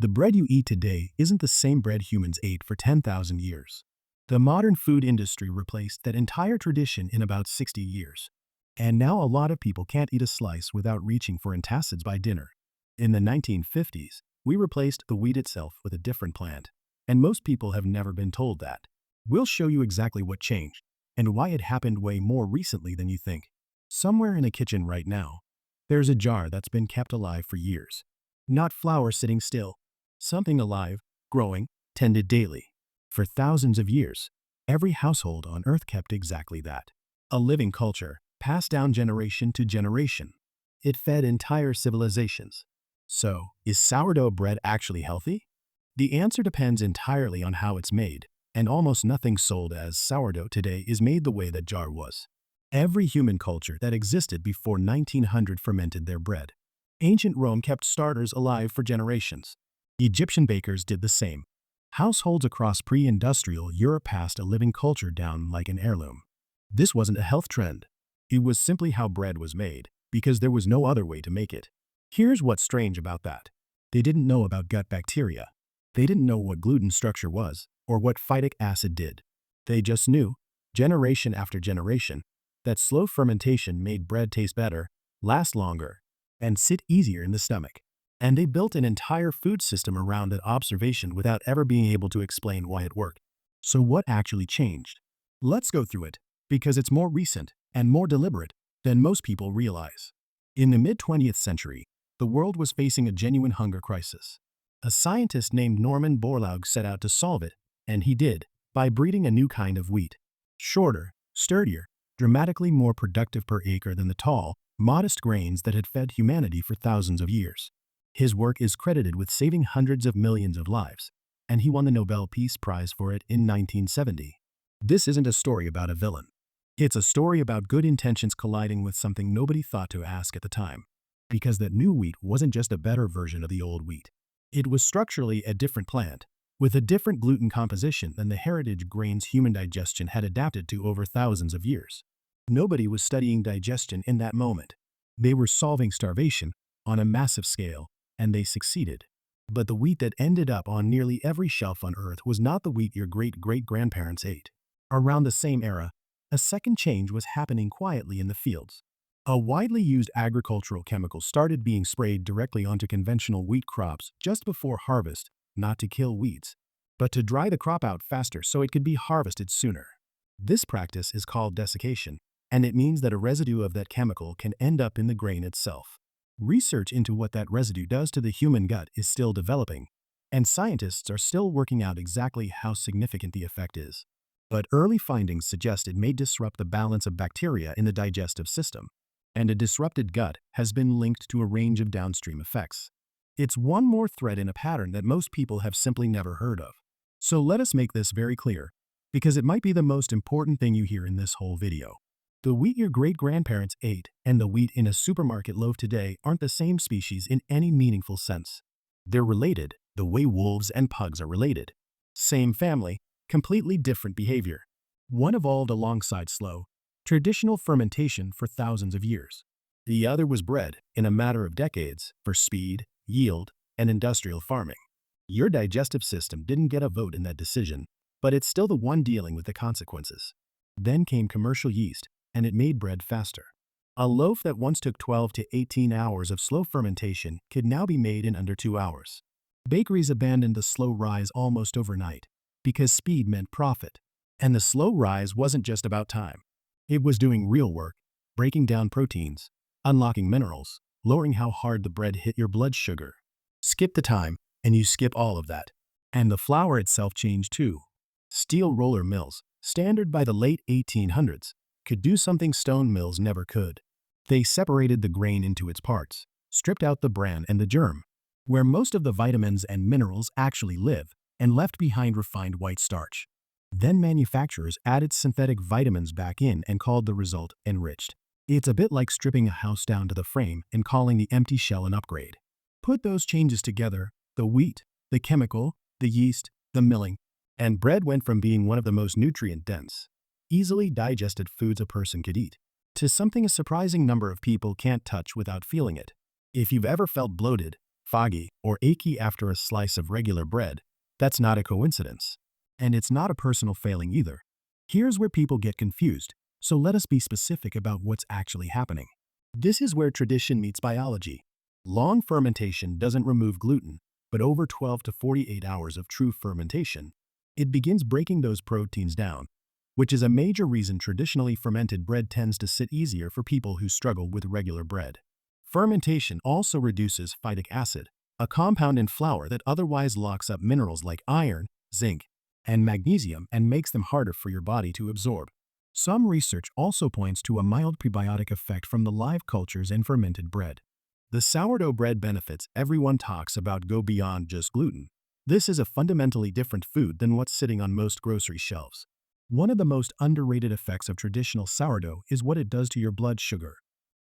The bread you eat today isn't the same bread humans ate for 10,000 years. The modern food industry replaced that entire tradition in about 60 years. And now a lot of people can't eat a slice without reaching for antacids by dinner. In the 1950s, we replaced the wheat itself with a different plant. And most people have never been told that. We'll show you exactly what changed and why it happened way more recently than you think. Somewhere in a kitchen right now, there's a jar that's been kept alive for years. Not flour sitting still, something alive, growing, tended daily. For thousands of years, every household on Earth kept exactly that. A living culture, passed down generation to generation. It fed entire civilizations. So, is sourdough bread actually healthy? The answer depends entirely on how it's made, and almost nothing sold as sourdough today is made the way that jar was. Every human culture that existed before 1900 fermented their bread. Ancient Rome kept starters alive for generations. Egyptian bakers did the same. Households across pre-industrial Europe passed a living culture down like an heirloom. This wasn't a health trend. It was simply how bread was made, because there was no other way to make it. Here's what's strange about that. They didn't know about gut bacteria. They didn't know what gluten structure was, or what phytic acid did. They just knew, generation after generation, that slow fermentation made bread taste better, last longer, and sit easier in the stomach. And they built an entire food system around that observation without ever being able to explain why it worked. So what actually changed? Let's go through it, because it's more recent and more deliberate than most people realize. In the mid-20th century, the world was facing a genuine hunger crisis. A scientist named Norman Borlaug set out to solve it, and he did, by breeding a new kind of wheat. Shorter, sturdier, dramatically more productive per acre than the tall, modest grains that had fed humanity for thousands of years. His work is credited with saving hundreds of millions of lives, and he won the Nobel Peace Prize for it in 1970. This isn't a story about a villain. It's a story about good intentions colliding with something nobody thought to ask at the time. Because that new wheat wasn't just a better version of the old wheat. It was structurally a different plant, with a different gluten composition than the heritage grains human digestion had adapted to over thousands of years. Nobody was studying digestion in that moment. They were solving starvation on a massive scale, and they succeeded. But the wheat that ended up on nearly every shelf on Earth was not the wheat your great-great-grandparents ate. Around the same era, a second change was happening quietly in the fields. A widely used agricultural chemical started being sprayed directly onto conventional wheat crops just before harvest, not to kill weeds, but to dry the crop out faster so it could be harvested sooner. This practice is called desiccation, and it means that a residue of that chemical can end up in the grain itself. Research into what that residue does to the human gut is still developing, and scientists are still working out exactly how significant the effect is. But early findings suggest it may disrupt the balance of bacteria in the digestive system, and a disrupted gut has been linked to a range of downstream effects. It's one more thread in a pattern that most people have simply never heard of. So let us make this very clear, because it might be the most important thing you hear in this whole video. The wheat your great-grandparents ate and the wheat in a supermarket loaf today aren't the same species in any meaningful sense. They're related, the way wolves and pugs are related. Same family, completely different behavior. One evolved alongside slow, traditional fermentation for thousands of years. The other was bred, in a matter of decades, for speed, yield, and industrial farming. Your digestive system didn't get a vote in that decision, but it's still the one dealing with the consequences. Then came commercial yeast, and it made bread faster. A loaf that once took 12 to 18 hours of slow fermentation could now be made in under 2 hours. Bakeries abandoned the slow rise almost overnight, because speed meant profit. And the slow rise wasn't just about time. It was doing real work, breaking down proteins, unlocking minerals, lowering how hard the bread hit your blood sugar. Skip the time, and you skip all of that. And the flour itself changed too. Steel roller mills, standard by the late 1800s, could do something stone mills never could. They separated the grain into its parts, stripped out the bran and the germ, where most of the vitamins and minerals actually live, and left behind refined white starch. Then manufacturers added synthetic vitamins back in and called the result enriched. It's a bit like stripping a house down to the frame and calling the empty shell an upgrade. Put those changes together, the wheat, the chemical, the yeast, the milling, and bread went from being one of the most nutrient-dense, easily digested foods a person could eat, to something a surprising number of people can't touch without feeling it. If you've ever felt bloated, foggy, or achy after a slice of regular bread, that's not a coincidence. And it's not a personal failing either. Here's where people get confused, so let us be specific about what's actually happening. This is where tradition meets biology. Long fermentation doesn't remove gluten, but over 12 to 48 hours of true fermentation, it begins breaking those proteins down, which is a major reason traditionally fermented bread tends to sit easier for people who struggle with regular bread. Fermentation also reduces phytic acid, a compound in flour that otherwise locks up minerals like iron, zinc, and magnesium and makes them harder for your body to absorb. Some research also points to a mild prebiotic effect from the live cultures in fermented bread. The sourdough bread benefits everyone talks about go beyond just gluten. This is a fundamentally different food than what's sitting on most grocery shelves. One of the most underrated effects of traditional sourdough is what it does to your blood sugar.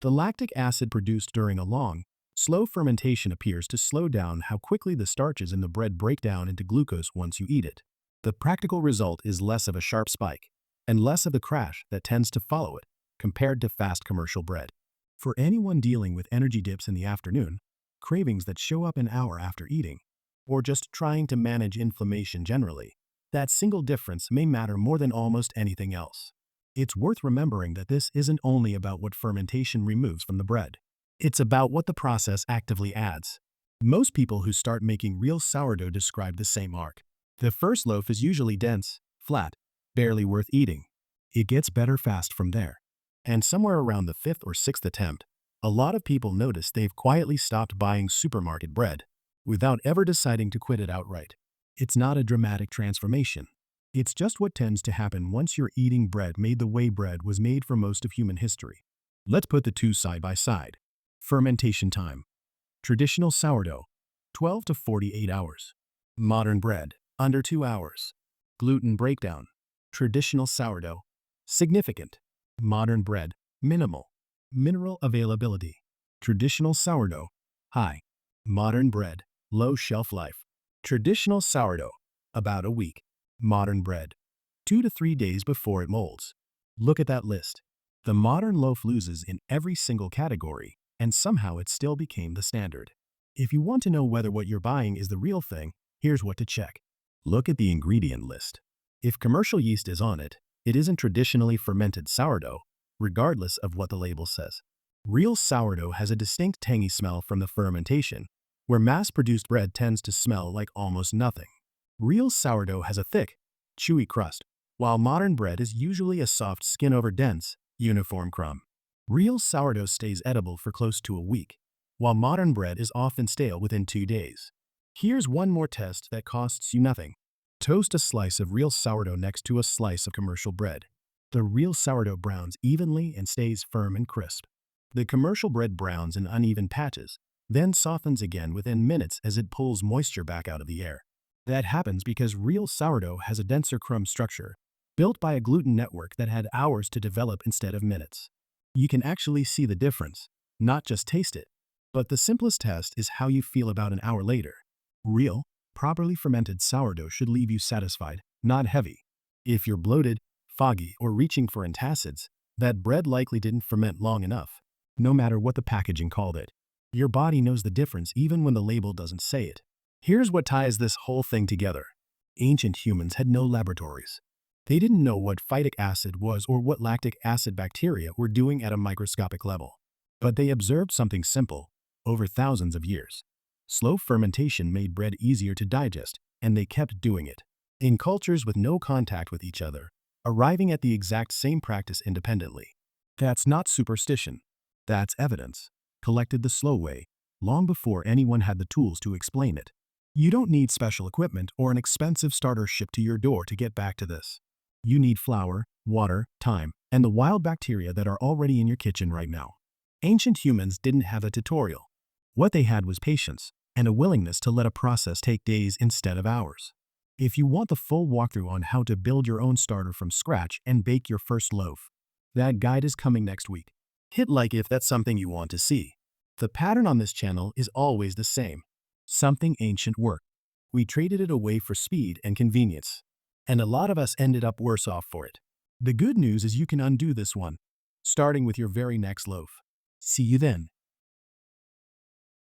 The lactic acid produced during a long, slow fermentation appears to slow down how quickly the starches in the bread break down into glucose once you eat it. The practical result is less of a sharp spike and less of the crash that tends to follow it compared to fast commercial bread. For anyone dealing with energy dips in the afternoon, cravings that show up an hour after eating, or just trying to manage inflammation generally, that single difference may matter more than almost anything else. It's worth remembering that this isn't only about what fermentation removes from the bread. It's about what the process actively adds. Most people who start making real sourdough describe the same arc. The first loaf is usually dense, flat, barely worth eating. It gets better fast from there. And somewhere around the fifth or sixth attempt, a lot of people notice they've quietly stopped buying supermarket bread without ever deciding to quit it outright. It's not a dramatic transformation. It's just what tends to happen once you're eating bread made the way bread was made for most of human history. Let's put the two side by side. Fermentation time. Traditional sourdough, 12 to 48 hours. Modern bread, under 2 hours. Gluten breakdown. Traditional sourdough, significant. Modern bread, minimal. Mineral availability. Traditional sourdough, high. Modern bread, low shelf life. Traditional sourdough, about a week. Modern bread, 2 to 3 days before it molds. Look at that list. The modern loaf loses in every single category, and somehow it still became the standard. If you want to know whether what you're buying is the real thing, here's what to check. Look at the ingredient list. If commercial yeast is on it, it isn't traditionally fermented sourdough, regardless of what the label says. Real sourdough has a distinct tangy smell from the fermentation, where mass-produced bread tends to smell like almost nothing. Real sourdough has a thick, chewy crust, while modern bread is usually a soft skin-over-dense, uniform crumb. Real sourdough stays edible for close to a week, while modern bread is often stale within 2 days. Here's one more test that costs you nothing. Toast a slice of real sourdough next to a slice of commercial bread. The real sourdough browns evenly and stays firm and crisp. The commercial bread browns in uneven patches, then softens again within minutes as it pulls moisture back out of the air. That happens because real sourdough has a denser crumb structure, built by a gluten network that had hours to develop instead of minutes. You can actually see the difference, not just taste it. But the simplest test is how you feel about an hour later. Real, properly fermented sourdough should leave you satisfied, not heavy. If you're bloated, foggy, or reaching for antacids, that bread likely didn't ferment long enough, no matter what the packaging called it. Your body knows the difference even when the label doesn't say it. Here's what ties this whole thing together. Ancient humans had no laboratories. They didn't know what phytic acid was or what lactic acid bacteria were doing at a microscopic level. But they observed something simple, over thousands of years. Slow fermentation made bread easier to digest, and they kept doing it. In cultures with no contact with each other, arriving at the exact same practice independently. That's not superstition. That's evidence, collected the slow way, long before anyone had the tools to explain it. You don't need special equipment or an expensive starter shipped to your door to get back to this. You need flour, water, time, and the wild bacteria that are already in your kitchen right now. Ancient humans didn't have a tutorial. What they had was patience and a willingness to let a process take days instead of hours. If you want the full walkthrough on how to build your own starter from scratch and bake your first loaf, that guide is coming next week. Hit like if that's something you want to see. The pattern on this channel is always the same. Something ancient worked. We traded it away for speed and convenience. And a lot of us ended up worse off for it. The good news is you can undo this one, starting with your very next loaf. See you then.